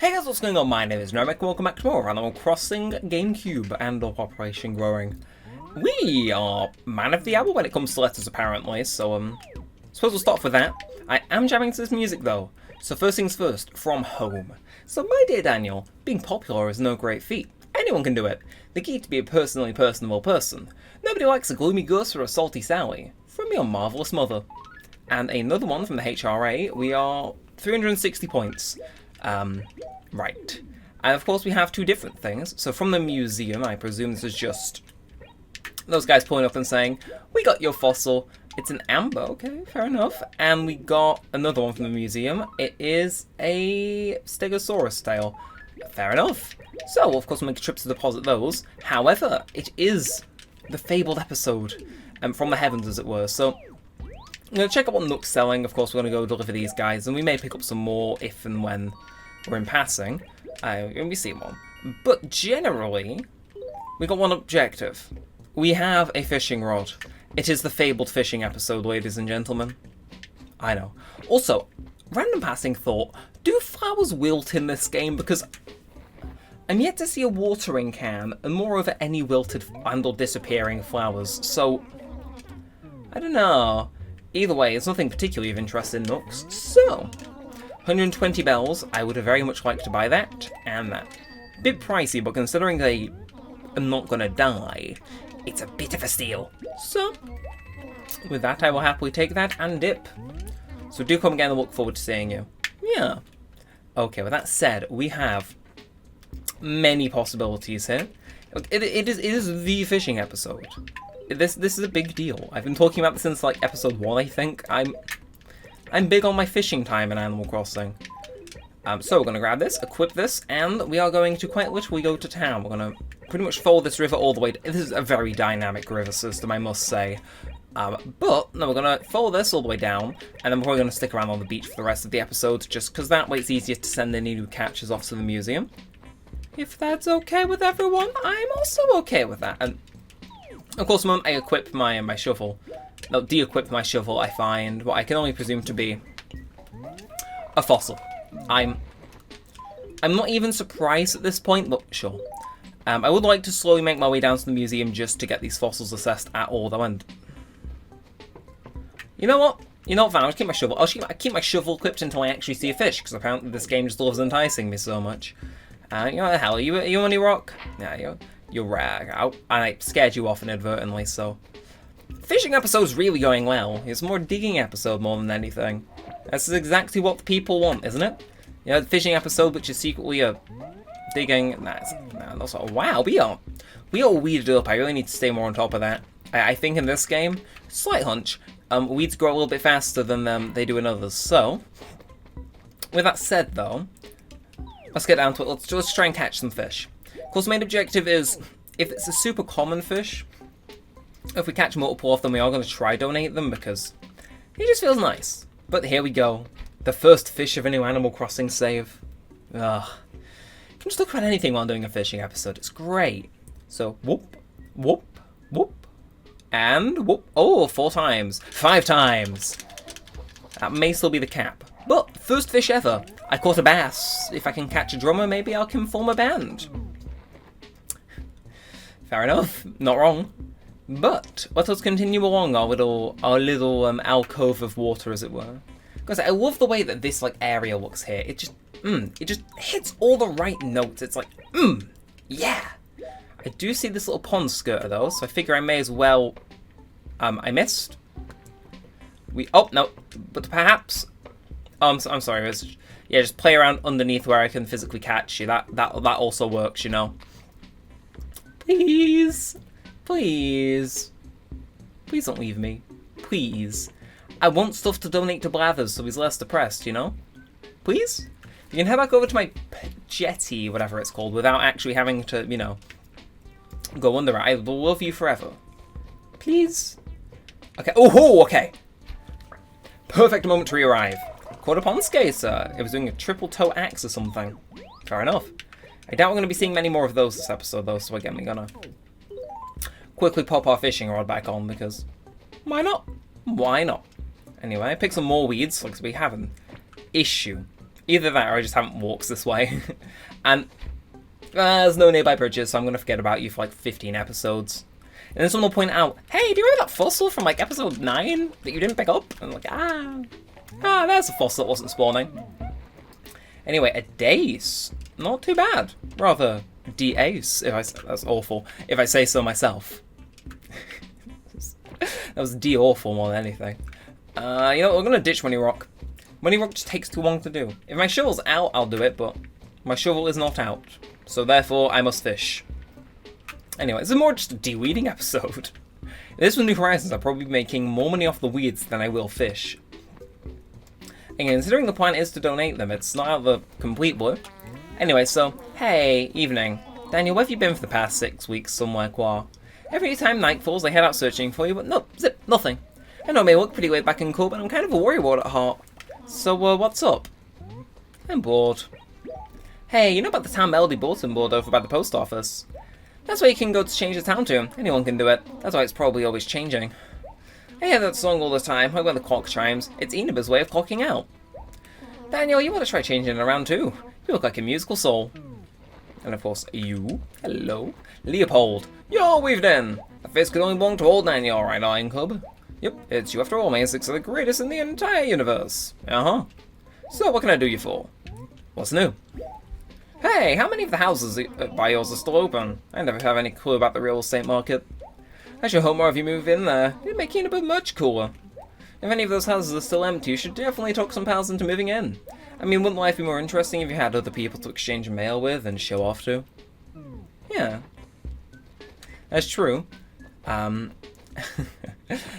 Hey guys, what's going on? My name is Neremik and welcome back to more Animal Crossing Gamecube and Operation Growing. We are man of the hour when it comes to letters apparently, so suppose we'll start off with that. I am jamming to this music though, so first things first, from home. So my dear Daniel, being popular is no great feat. Anyone can do it. The key to be a personally personable person. Nobody likes a gloomy Gus or a salty Sally. From your marvellous mother. And another one from the HRA, we are 360 points. Right. And of course we have two different things. So from the museum, I presume this is just those guys pulling up and saying, we got your fossil. It's an amber, okay, fair enough. And we got another one from the museum. It is a Stegosaurus tail. Fair enough. So, of course, we'll make a trip to deposit those. However, it is the fabled episode from the heavens, as it were. So, I'm going to check out what Nook's selling. Of course, we're going to go deliver these guys, and we may pick up some more if and when we're in passing. And we see one. But generally, we got one objective. We have a fishing rod. It is the fabled fishing episode, ladies and gentlemen. I know. Also, random passing thought, do flowers wilt in this game? Because I'm yet to see a watering can, and moreover any wilted and or disappearing flowers, so I don't know. Either way, it's nothing particularly of interest in Nooks, so 120 bells, I would have very much liked to buy that, and that. Bit pricey, but considering they are not gonna die, it's a bit of a steal. So, with that, I will happily take that and dip. So do come again and look forward to seeing you. Yeah. Okay, with that said, we have many possibilities here. It is the fishing episode. This is a big deal. I've been talking about this since like episode 1, I think. I'm big on my fishing time in Animal Crossing. So we're gonna grab this, equip this, and we are going to quite literally go to town. We're gonna pretty much follow this river all the way. This is a very dynamic river system, I must say. But no, we're gonna follow this all the way down, and then we're probably gonna stick around on the beach for the rest of the episode, just because that way it's easier to send any new catches off to the museum. If that's okay with everyone, I'm also okay with that. And of course, the moment I equip my shovel, no, de-equip my shovel, I find what I can only presume to be a fossil. I'm not even surprised at this point, but sure. I would like to slowly make my way down to the museum just to get these fossils assessed at all, though. And you know what? Van, I'll just keep my shovel. I'll keep my shovel equipped until I actually see a fish, because apparently this game just loves enticing me so much. You know what the hell? Are you only rock? Yeah, you're rag. And I scared you off inadvertently, so. Fishing episode's really going well. It's more digging episode more than anything. This is exactly what the people want, isn't it? You know, the fishing episode, which is secretly a digging. That's wow. We are weeded up. I really need to stay more on top of that. I think in this game, slight hunch, weeds grow a little bit faster than they do in others. So, with that said, though, let's get down to it. Let's try and catch some fish. Of course, the main objective is, if it's a super common fish, if we catch multiple of them, we are going to try donate them, because it just feels nice. But here we go. The first fish of a new Animal Crossing save. Ugh. You can just look at anything while doing a fishing episode. It's great. So, whoop, whoop, whoop, and whoop. Oh, 4 times. 5 times. That may still be the cap. But, first fish ever. I caught a bass. If I can catch a drummer, maybe I can form a band. Fair enough. Not wrong. But let us continue along our little alcove of water, as it were. Because I love the way that this area looks here. It just hits all the right notes. It's like, yeah. I do see this little pond skirter though, so I figure I may as well. I missed. Oh no, but perhaps. I'm sorry. Yeah, just play around underneath where I can physically catch you. That also works, you know. Please. Please. Please don't leave me. Please. I want stuff to donate to Blathers so he's less depressed, you know? Please? You can head back over to my jetty, whatever it's called, without actually having to, you know, go under it. I will love you forever. Please? Okay. Oh, okay. Perfect moment to re-arrive. Caught up on Skater. It was doing a triple toe axe or something. Fair enough. I doubt we're going to be seeing many more of those this episode, though, so again, we're going to quickly pop our fishing rod back on, because why not? Why not? Anyway, pick some more weeds, because we have an issue Either that or I just haven't walked this way. And there's no nearby bridges, so I'm going to forget about you for like 15 episodes. And then someone will point out, hey, do you remember that fossil from like episode 9 that you didn't pick up? And I'm like, there's a fossil that wasn't spawning. Anyway, a dace. Not too bad. Rather, de-ace, if I say, that's awful, if I say so myself. That was de-awful more than anything. You know, we're going to ditch Money Rock. Money Rock just takes too long to do. If my shovel's out, I'll do it, but my shovel is not out. So therefore, I must fish. Anyway, this is more just a de-weeding episode. If this was New Horizons, I'll probably be making more money off the weeds than I will fish. And considering the plan is to donate them, it's not out of the complete blue. Anyway, so, hey, evening. Daniel, where have you been for the past 6 weeks somewhere, Qua? Every time night falls, I head out searching for you, but no, zip, nothing. I know it may look pretty weird back in Cub, but I'm kind of a worrywart at heart. So, what's up? I'm bored. Hey, you know about the town melody bulletin board over by the post office? That's where you can go to change the town to. Anyone can do it. That's why it's probably always changing. I hear that song all the time, like when the clock chimes. It's Enaba's way of clocking out. Daniel, you want to try changing it around too? You look like a musical soul. And of course, you. Hello. Leopold. You're weaved in. The face could only belong to old Daniel, right, Iron Club? Yep, it's you after all, man. 6 are the greatest in the entire universe. Uh-huh. So, what can I do you for? What's new? Hey, how many of the houses by yours are still open? I never have any clue about the real estate market. I should hope more of you move in there. It'd make Enaba much cooler. If any of those houses are still empty, you should definitely talk some pals into moving in. I mean, wouldn't life be more interesting if you had other people to exchange mail with and show off to? Yeah. That's true. However,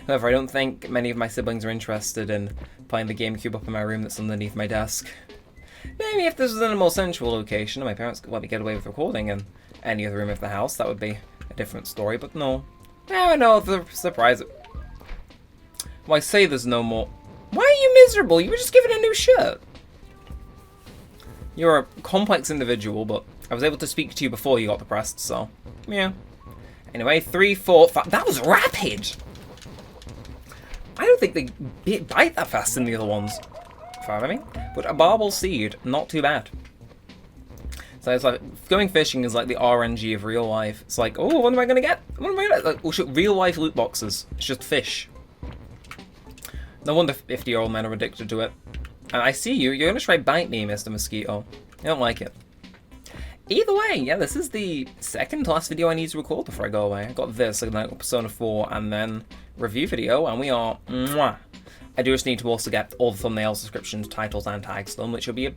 I don't think many of my siblings are interested in playing the Gamecube up in my room that's underneath my desk. Maybe if this was in a more central location and my parents could let me get away with recording in any other room of the house, that would be a different story, but no. Now I know the surprise. Well, I say there's no more. Why are you miserable? You were just given a new shirt. You're a complex individual, but I was able to speak to you before you got depressed, so yeah. Anyway, 3, 4, 5. That was rapid! I don't think they bite that fast in the other ones. Follow me? But a barbel seed, not too bad. So it's like, going fishing is like the RNG of real life. It's like, oh, what am I going to get? What am I going to get? Like, real life loot boxes. It's just fish. No wonder 50-year-old men are addicted to it. And I see you. You're going to try bite me, Mr. Mosquito. I don't like it. Either way, yeah, this is the second to last video I need to record before I go away. I got this, like Persona 4, and then review video, and we are mwah. I do just need to also get all the thumbnails, descriptions, titles, and tags done, which will be a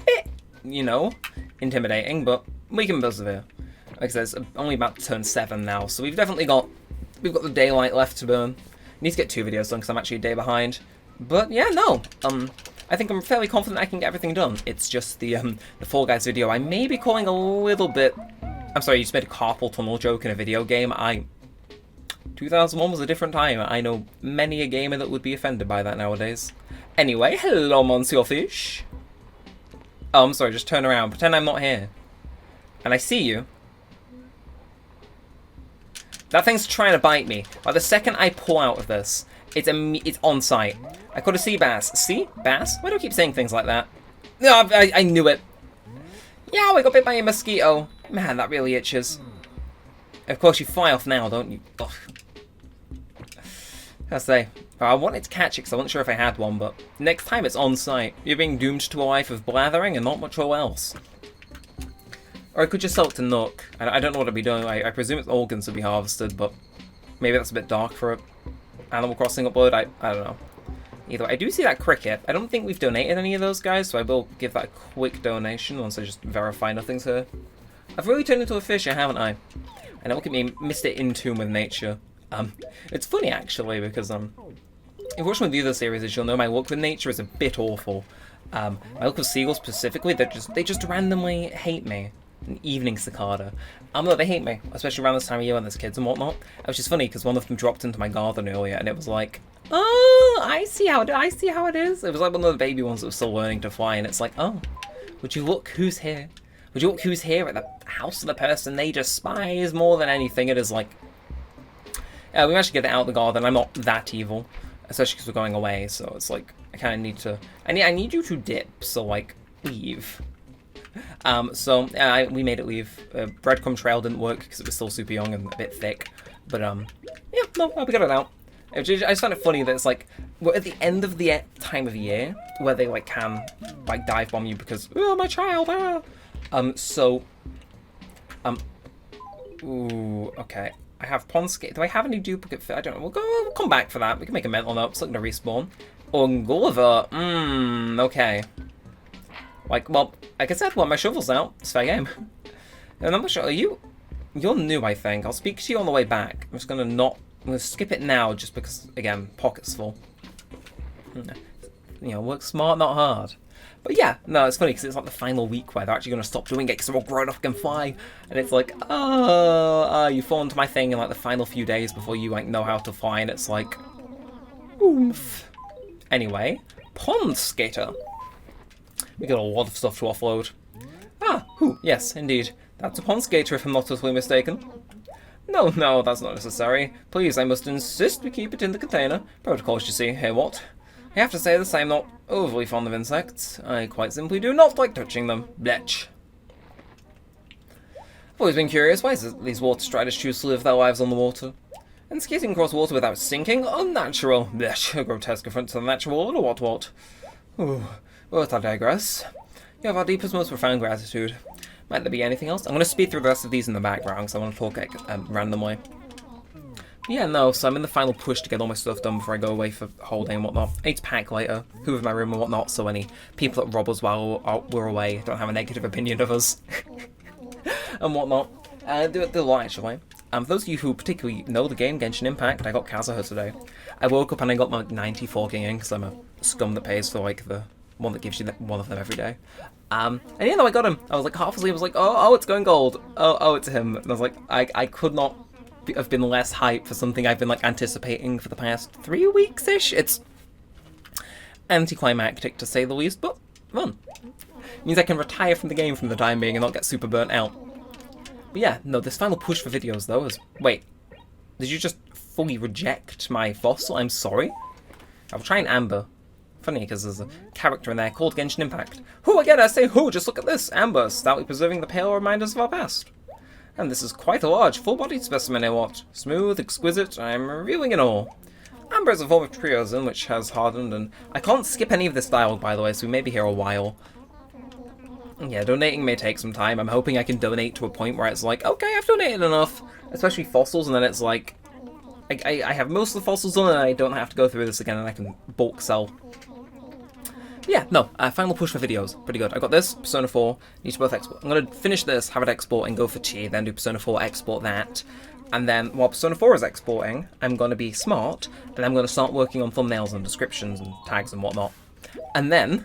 bit, you know, intimidating, but we can persevere. Like I said, it's only about to turn 7 now, so we've got the daylight left to burn. Need to get 2 videos done because I'm actually a day behind. But yeah, no, I think I'm fairly confident I can get everything done. It's just the Fall Guys video I may be calling a little bit. I'm sorry, you just made a carpal tunnel joke in a video game. 2001 was a different time. I know many a gamer that would be offended by that nowadays. Anyway, hello, Monsieur Fish. Oh, I'm sorry, just turn around. Pretend I'm not here. And I see you. That thing's trying to bite me. Like, the second I pull out of this, it's on sight. I caught a sea bass. See? Bass? Why do I keep saying things like that? No, I knew it. Yeah, I got bit by a mosquito. Man, that really itches. Of course, you fly off now, don't you? Ugh. I say, I wanted to catch it because I wasn't sure if I had one, but next time it's on sight. You're being doomed to a life of blathering and not much else. Or I could just sell it to Nook. I don't know what I'd be doing. I presume its organs would be harvested, but maybe that's a bit dark for a Animal Crossing upload. I don't know. Either way, I do see that cricket. I don't think we've donated any of those guys, so I will give that a quick donation once I just verify nothing's here. I've really turned into a fisher, haven't I? And look at me, Mr. In Tune with nature. It's funny actually because if you're watching with the other series, you'll know my luck with nature is a bit awful. My luck with seagulls specifically, they just randomly hate me. An evening cicada. No, they hate me, especially around this time of year when there's kids and whatnot. Which is funny because one of them dropped into my garden earlier, and it was like, oh, I see how it is. It was like one of the baby ones that was still learning to fly, and it's like, oh, would you look who's here? Would you look who's here at the house of the person they despise more than anything? It is like, we managed to get it out of the garden. I'm not that evil. especially because we're going away. So it's like I kind of need to. I need you to dip. So like leave. We made it leave. Breadcrumb trail didn't work because it was still super young and a bit thick. But yeah, no, we got it out. I just find it funny that it's like we're at the end of the time of year where they like can like dive bomb you because my child. Ooh, okay. I have pond skate. Do I have any duplicate fit? I don't know. We'll come back for that. We can make a mental note. It's looking to respawn. Gulliver. Okay. Like, well, like I said, my shovel's out. It's fair game. And I'm not sure. You're new, I think. I'll speak to you on the way back. I'm just gonna I'm gonna skip it now just because, again, pocket's full. You know, work smart, not hard. But yeah, no, it's funny because it's like the final week where they're actually going to stop doing it because they're all grown up and fly. And it's like, you fall into my thing in like the final few days before you like know how to fly. And it's like, oomph. Anyway, pond skater. We got a lot of stuff to offload. Yes, indeed. That's a pond skater if I'm not totally mistaken. No, that's not necessary. Please, I must insist we keep it in the container. Protocols, you see. Hey, what? I have to say this, I am not overly fond of insects. I quite simply do not like touching them. Blech. I've always been curious, why is these water striders choose to live their lives on the water? And skating across water without sinking? Unnatural. Blech. A grotesque affront to the natural order, what? Ooh. But I digress. You have our deepest, most profound gratitude. Might there be anything else? I'm going to speed through the rest of these in the background, so I want to talk randomly. Yeah, no, so I'm in the final push to get all my stuff done before I go away for the whole day and whatnot. I need to pack later, hoover my room and whatnot, so any people that rob us while we're away don't have a negative opinion of us. And whatnot. Do a lot, actually. For those of you who particularly know the game Genshin Impact, I got Kazuha today. I woke up and I got my 94 king because I'm a scum that pays for, like, the one that gives you one of them every day. And yeah, no, I got him. I was, like, half asleep. I was like, oh, it's going gold. Oh, it's him. And I was like, I could not have been less hype for something I've been like anticipating for the past 3 weeks-ish. It's anticlimactic to say the least, but fun. It means I can retire from the game from the time being and not get super burnt out. But yeah, no, this final push for videos though is... Wait, did you just fully reject my fossil? I'm sorry. I'll try and Amber. Funny, because there's a character in there called Genshin Impact. Who again? I say who? Just look at this. Amber, stoutly preserving the pale reminders of our past. And this is quite a large, full-bodied specimen, I watch. Smooth, exquisite, I'm reviewing it all. Amber is a form of triosine which has hardened, and I can't skip any of this dialogue, by the way, so we may be here a while. Yeah, donating may take some time. I'm hoping I can donate to a point where it's like, okay, I've donated enough. Especially fossils, and then it's like, I have most of the fossils done, and I don't have to go through this again, and I can bulk sell. Yeah, no, final push for videos. Pretty good. I got this, Persona 4, need to both export. I'm going to finish this, have it export, and go for tea, then do Persona 4, export that. And then, while Persona 4 is exporting, I'm going to be smart, and I'm going to start working on thumbnails and descriptions and tags and whatnot. And then,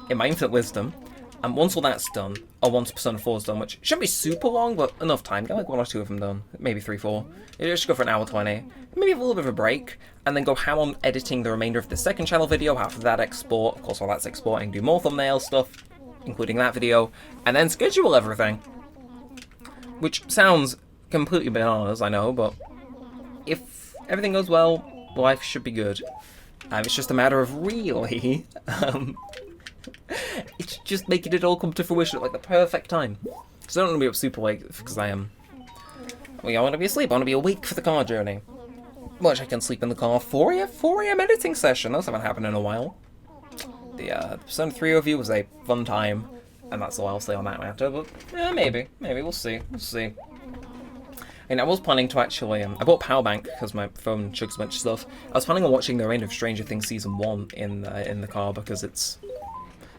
in my infinite wisdom, and once all that's done, or once Persona 4 is done, which shouldn't be super long, but enough time, get like 1 or 2 of them done, maybe 3, 4. You should go for an hour 20, maybe have a little bit of a break, and then go ham on editing the remainder of the second channel video, after that export, of course while that's exporting, do more thumbnail stuff, including that video, and then schedule everything. Which sounds completely bananas, I know, but if everything goes well, life should be good. It's just a matter of really, it's just making it all come to fruition at like the perfect time. Because I don't want to be up super late, because I am... Well, I want to be asleep, I want to be awake for the car journey. Which I can sleep in the car. 4 a.m. editing session, those haven't happened in a while. The Persona 3 review was a fun time, and that's all I'll say on that matter, but maybe, we'll see. And I was planning to actually, I bought a power bank because my phone chugs a bunch of stuff. I was planning on watching the remainder of Stranger Things Season 1 in the car because it's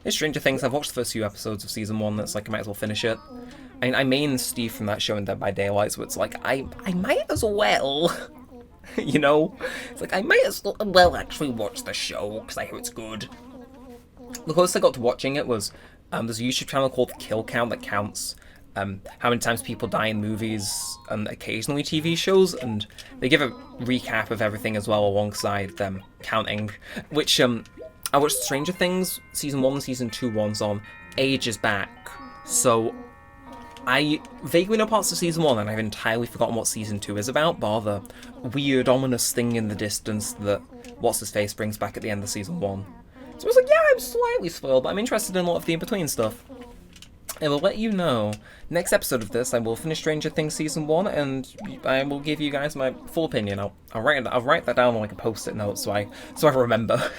Stranger Things. I've watched the first few episodes of Season 1, that's like I might as well finish it. I mean, I main Steve from that show in Dead by Daylight, so it's like, I might as well, you know? It's like, I might as well actually watch the show, because I hear it's good. The closest I got to watching it was, there's a YouTube channel called Kill Count that counts how many times people die in movies and occasionally TV shows, and they give a recap of everything as well alongside them counting, which, I watched Stranger Things Season 1 and Season 2 ones on ages back, so I vaguely know parts of Season 1 and I've entirely forgotten what Season 2 is about, bar the weird, ominous thing in the distance that what's-his-face brings back at the end of Season 1. So I was like, yeah, I'm slightly spoiled, but I'm interested in a lot of the in-between stuff. I will let you know. Next episode of this, I will finish Stranger Things Season 1, and I will give you guys my full opinion. I'll write that down on like a post-it note so I remember.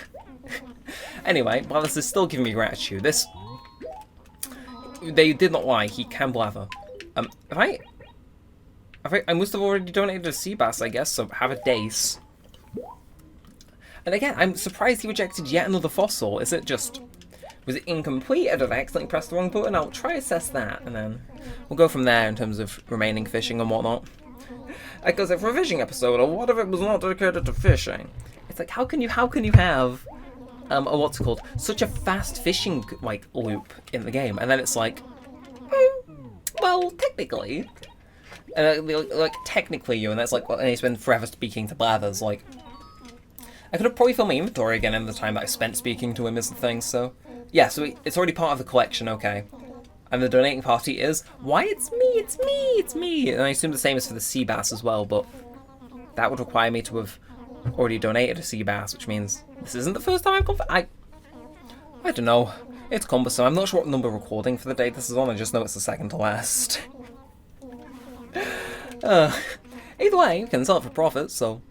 Anyway, while this is still giving me gratitude, they did not lie, he can blather. I must have already donated a sea bass, I guess, so have a dace. And again, I'm surprised he rejected yet another fossil. Was it incomplete? Or did I accidentally press the wrong button? I'll try to assess that, and then we'll go from there in terms of remaining fishing and whatnot. Because for a fishing episode, or what if it was not dedicated to fishing? It's like, how can you have what's it called? Such a fast fishing like loop in the game, and then it's like, well, technically, technically, and that's like, well, and he's been forever speaking to Blathers. Like, I could have probably filled my inventory again in the time that I spent speaking to him is the thing. So, yeah, so it's already part of the collection, okay. And the donating party is, why it's me. And I assume the same is for the sea bass as well, but that would require me to have already donated a sea bass, which means this isn't the first time I've gone for... I don't know. It's cumbersome. I'm not sure what number recording for the day this is on. I just know it's the second to last. Either way, you can sell it for profit, so...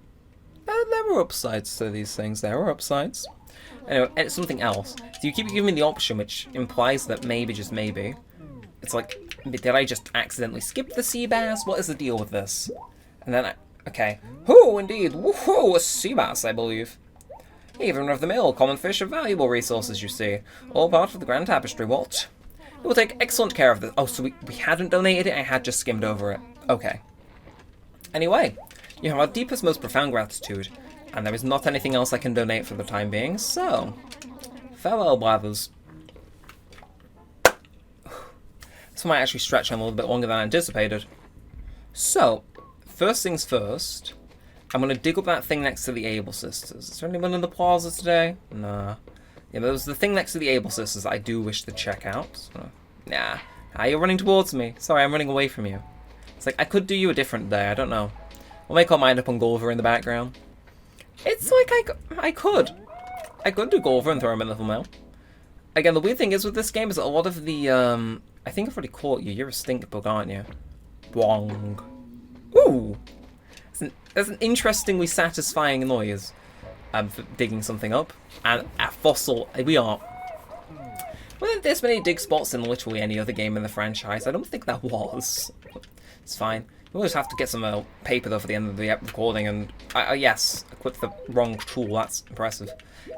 there are upsides to these things. There are upsides. Anyway, it's something else. So you keep giving me the option, which implies that maybe, just maybe... It's like, did I just accidentally skip the sea bass? What is the deal with this? And then okay. Oh, indeed. Woohoo! A sea bass, I believe. Even of the mill, common fish are valuable resources, you see. All part of the grand tapestry. What? We will take excellent care of this. Oh, so we hadn't donated it, I had just skimmed over it. Okay. Anyway, you have our deepest, most profound gratitude, and there is not anything else I can donate for the time being, so... Farewell, Blathers. This might actually stretch on a little bit longer than I anticipated. So, first things first, I'm going to dig up that thing next to the Able Sisters. Is there anyone in the plaza today? Nah. Yeah, there was the thing next to the Able Sisters that I do wish to check out. So, nah. You're running towards me. Sorry, I'm running away from you. It's like, I could do you a different day, I don't know. We'll make our mind up on Gulliver in the background. It's like, I could. I could do Gulliver and throw him in the thumbnail. Again, the weird thing is with this game is that a lot of the, I think I've already caught you. You're a stink bug, aren't you? Wong. Ooh! There's an interestingly satisfying noise for digging something up. And a fossil, we are... Were there this many dig spots in literally any other game in the franchise? I don't think there was. It's fine. We'll just have to get some paper though for the end of the recording, and yes, I clicked the wrong tool, that's impressive.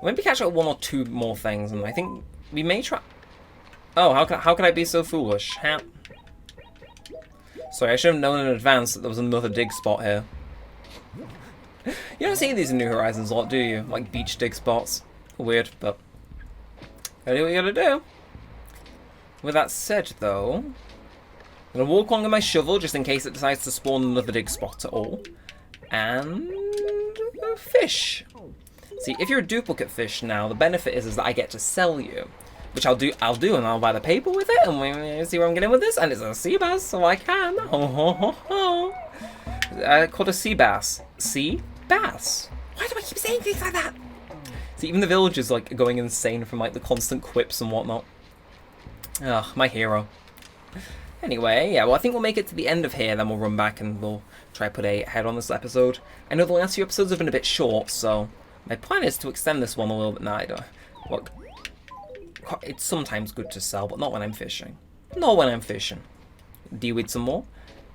Maybe catch up one or two more things, and I think we may try... Oh, how could I be so foolish? Sorry, I should have known in advance that there was another dig spot here. You don't see these in New Horizons a lot, do you? Like beach dig spots. Weird, but... Gotta do what you gotta do. With that said, though... I'm gonna walk along with my shovel just in case it decides to spawn another dig spot at all. And... fish. See, if you're a duplicate fish now, the benefit is that I get to sell you. Which I'll do, and I'll buy the paper with it, and we see where I'm getting with this, and it's a sea bass, so I can. Ho ho ho ho. Called a sea bass. Sea bass. Why do I keep saying things like that? See, even the villagers like going insane from like the constant quips and whatnot. Ugh, my hero. Anyway, yeah, well I think we'll make it to the end of here, then we'll run back and we'll try to put a head on this episode. I know the last few episodes have been a bit short, so my plan is to extend this one a little bit. Nah, I don't. Look, it's sometimes good to sell, but not when I'm fishing. Not when I'm fishing. De-weed some more.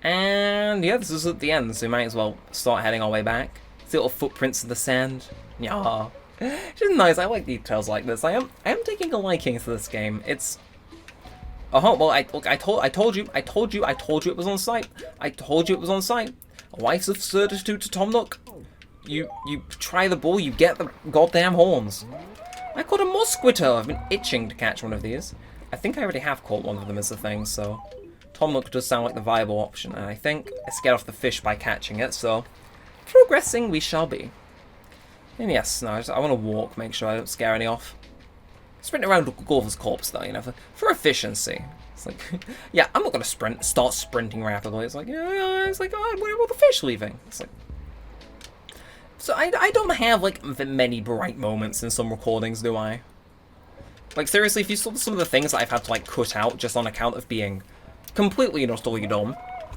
And yeah, this is at the end, so we might as well start heading our way back. See little footprints in the sand. Yeah. It's just nice, I like details like this. I am taking a liking to this game. It's... Oh, well, I told you it was on site. I told you it was on site. A life's of certitude to Tom Nook. You try the bull, you get the goddamn horns. I caught a mosquito. I've been itching to catch one of these. I think I already have caught one of them as a thing, so... Tom Nook does sound like the viable option, and I think I scared off the fish by catching it, so... Progressing we shall be. And yes, no, I want to walk, make sure I don't scare any off. Sprint around Gulliver's corpse, though, you know, for efficiency. It's like, yeah, I'm not going to start sprinting rapidly. It's like, yeah, it's like, oh, where are all the fish leaving? It's like... So I don't have, like, many bright moments in some recordings, do I? Like, seriously, if you saw some of the things that I've had to, like, cut out just on account of being completely and utterly dumb,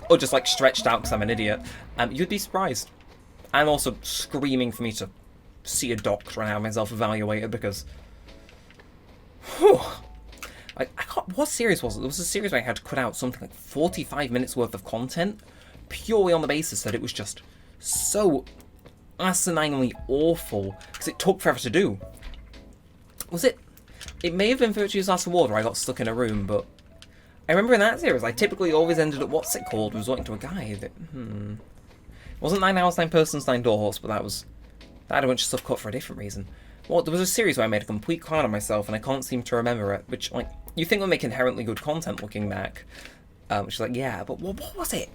or just, like, stretched out because I'm an idiot, you'd be surprised. I'm also screaming for me to see a doctor and have myself evaluated because... Whew. Like, I can't... What series was it? There was a series where I had to cut out something like 45 minutes worth of content purely on the basis that it was just so asininely awful because it took forever to do. Was it? It may have been Virtue's Last Award where I got stuck in a room, but I remember in that series I typically always ended up, what's it called, resorting to a guy that, It wasn't 9 Hours, 9 Persons, 9 Doors, but that had a bunch of stuff cut for a different reason. Well, there was a series where I made a complete clown of myself and I can't seem to remember it, which, like, you think would make inherently good content looking back. Which is like, yeah, but what was it?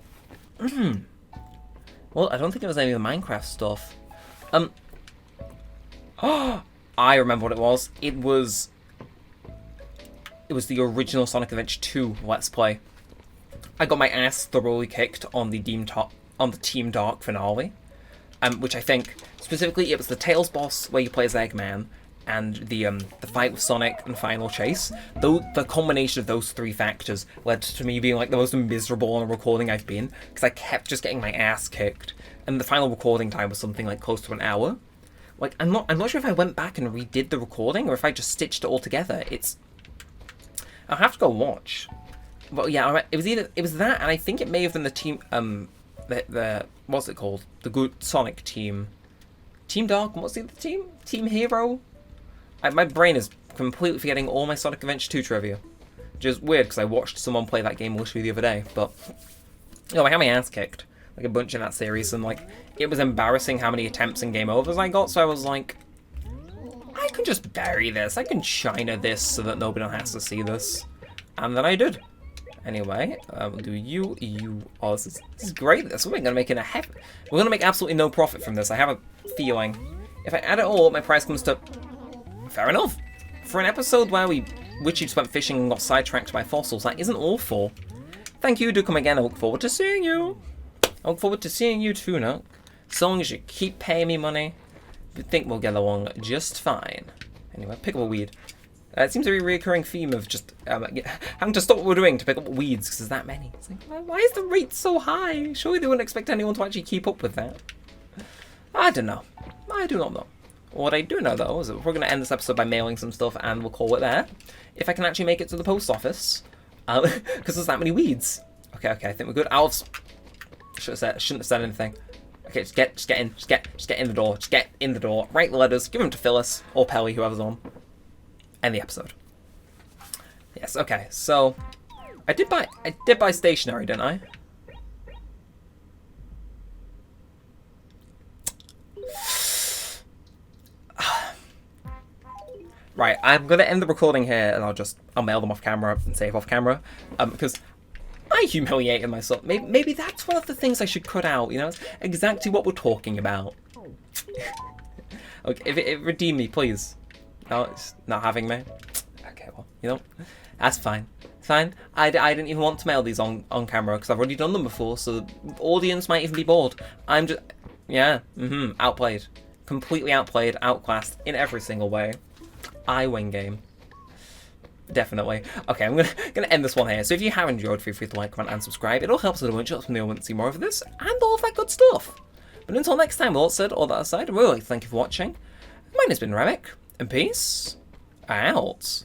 Well, I don't think it was any of the Minecraft stuff. I remember what it was. It was the original Sonic Adventure 2 Let's Play. I got my ass thoroughly kicked on the Team Dark finale, which I think specifically it was the Tails boss where you play as Eggman, and the fight with Sonic and Final Chase. The combination of those three factors led to me being like the most miserable on a recording I've been, because I kept just getting my ass kicked, and the final recording time was something like close to an hour. Like, I'm not sure if I went back and redid the recording or if I just stitched it all together. I'll have to go watch. But yeah, it was that, and I think it may have been the team the what's it called? The good Sonic team. Team Dark, what's the other team? Team Hero? My brain is completely forgetting all my Sonic Adventure 2 trivia. Which is weird, because I watched someone play that game literally the other day, but... You know, I had my ass kicked, like a bunch in that series, and like, it was embarrassing how many attempts and game overs I got, so I was like... I can just bury this, I can China this so that nobody has to see this. And then I did. Anyway, we'll do you. Oh, this is great. We're gonna make we're gonna make absolutely no profit from this. I have a feeling. If I add it all up, my price comes to... Fair enough. For an episode where we literally just went fishing and got sidetracked by fossils, that isn't awful. Thank you, do come again. I look forward to seeing you. I look forward to seeing you too, Nook. So long as you keep paying me money, I think we'll get along just fine. Anyway, pick up a weed. It seems to be a recurring theme of just having to stop what we're doing to pick up weeds because there's that many. It's like, why is the rate so high? Surely they wouldn't expect anyone to actually keep up with that. I don't know. I do not know. What I do know, though, is that we're going to end this episode by mailing some stuff, and we'll call it there. If I can actually make it to the post office, because there's that many weeds. Okay, I think we're good. Shouldn't have said anything. Okay, just get in the door. Just get in the door. Write the letters. Give them to Phyllis or Pelly, whoever's on. End the episode. Yes. Okay. So, I did buy stationery, didn't I? Right, I'm gonna end the recording here, and I'll mail them off camera and save off camera, because I humiliated myself. Maybe that's one of the things I should cut out. You know, it's exactly what we're talking about. Okay, if it redeem me, please. No, it's not having me. Okay, well, you know, that's fine. It's fine. I didn't even want to mail these on camera because I've already done them before, so the audience might even be bored. I'm just, yeah, outplayed, completely outplayed, outclassed in every single way. I win game. Definitely. Okay, I'm gonna end this one here. So if you have enjoyed, feel free to like, comment, and subscribe. It all helps us a bunch. It helps me want to see more of this and all of that good stuff. But until next time, all said, all that aside, I really like to thank you for watching. Mine has been Neremik, and peace out.